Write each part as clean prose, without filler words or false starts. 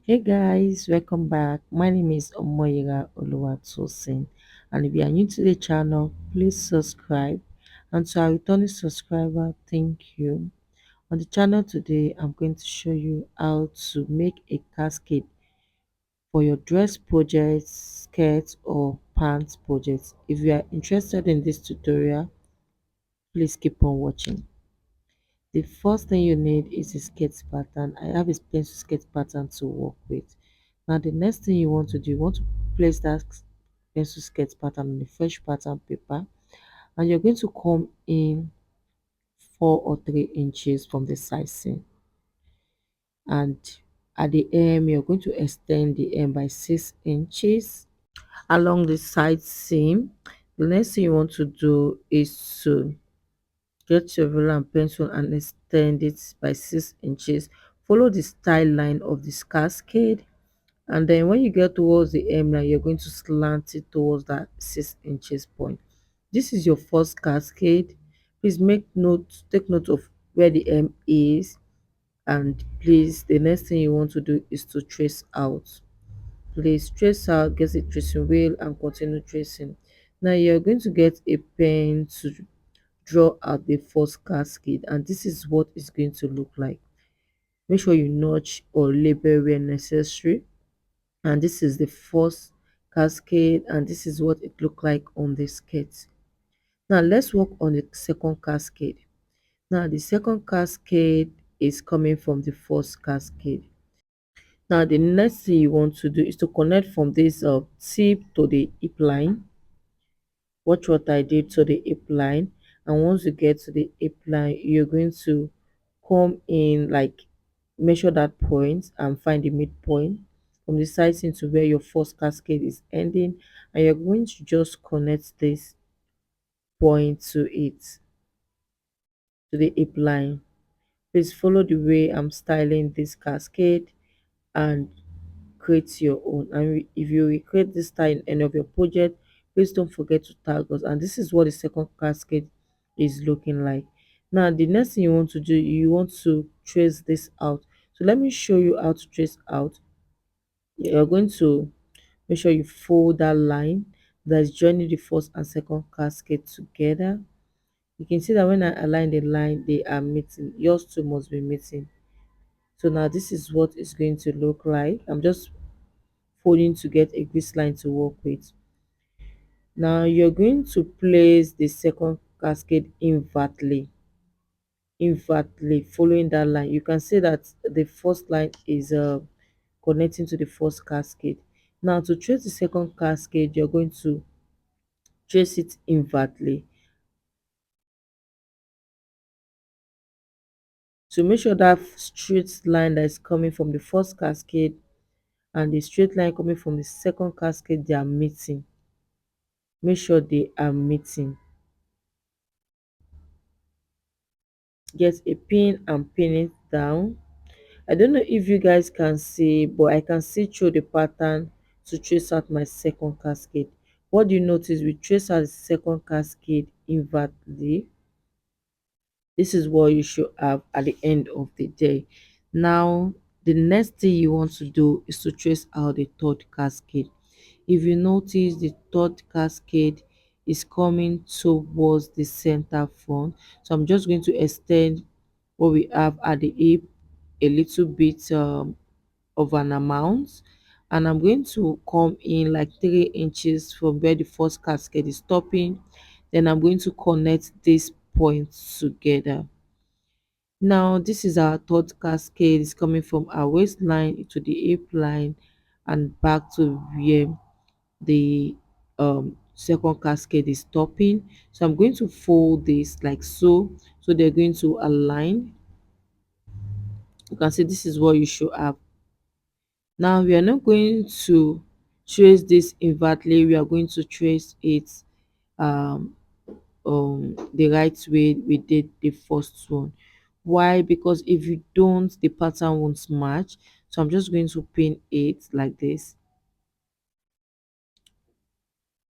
Hey guys, welcome back. My name is Omoyira Oluwatosin, and if you are new to the channel, please subscribe. And to our returning subscriber, thank you. On the channel today, I'm going to show you how to make a cascade for your dress projects, skirts, or pants projects. If you are interested in this tutorial, please keep on watching. The first thing you need is a sketch pattern. I have a pencil sketch pattern to work with. Now the next thing you want to do, you want to place that pencil sketch pattern on the fresh pattern paper, and you're going to come in 4 or 3 inches from the side seam, and at the hem you're going to extend the hem by 6 inches along the side seam. The next thing you want to do is to get your ruler and pencil and extend it by 6 inches. Follow the style line of this cascade, and then when you get towards the hem line, you're going to slant it towards that 6 inches point. This is your first cascade. Please take note of where the hem is, and please, the next thing you want to do is to trace out. Please trace out, get a tracing wheel, and continue tracing. Now you're going to get a pen to draw out the first cascade, and this is what it's going to look like. Make sure you notch or label where necessary. And this is the first cascade, and this is what it looked like on the skirt. Now let's work on the second cascade. Now the second cascade is coming from the first cascade. Now the next thing you want to do is to connect from this tip to the hip line. Watch what I did to the hip line, and once you get to the hip line, you're going to come in, like, measure that point and find the midpoint from the side seam to where your first cascade is ending, and you're going to just connect this point to the hip line. Please follow the way I'm styling this cascade and create your own. And if you recreate this style in any of your project, please don't forget to tag us. And this is what the second cascade is looking like. Now the next thing you want to do, you want to trace this out. So let me show you how to trace out. You're going to make sure you fold that line that's joining the first and second cascade together. You can see that when I align the line, they are meeting. Yours too must be meeting. So now this is what it's going to look like. I'm just folding to get a grease line to work with. Now you're going to place the second cascade invertly following that line. You can see that the first line is connecting to the first cascade. Now to trace the second cascade, you're going to trace it invertly. So make sure that straight line that is coming from the first cascade and the straight line coming from the second cascade, they are meeting. Make sure they are meeting. Get a pin and pin it down. I don't know if you guys can see, but I can see through the pattern to trace out my second cascade. What do you notice? We trace out the second cascade invertly. This is what you should have at the end of the day. Now the next thing you want to do is to trace out the third cascade. If you notice, the third cascade is coming towards the center front, so I'm just going to extend what we have at the hip a little bit of an amount, and I'm going to come in like 3 inches from where the first cascade is stopping. Then I'm going to connect these points together. Now this is our third cascade. It's coming from our waistline to the hip line and back to where the second cascade is stopping. So I'm going to fold this like so they're going to align. You can see this is what you should have. Now we are not going to trace this invertly, we are going to trace it um the right way we did the first one. Why? Because if you don't, the pattern won't match. So I'm just going to pin it like this,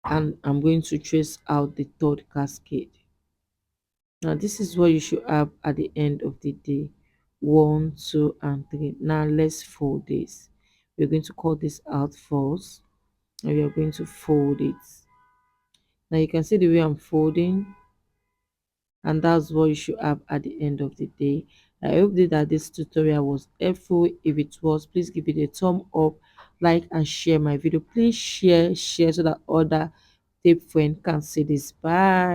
and I'm going to trace out the third cascade. Now this is what you should have at the end of the day. 1, 2, and 3. Now let's fold this. We're going to cut this out first, and we are going to fold it. Now you can see the way I'm folding, and that's what you should have at the end of the day. I hope that this tutorial was helpful. If it was, please give it a thumb up, like and share my video. Please share so that other tape friend can see this. Bye.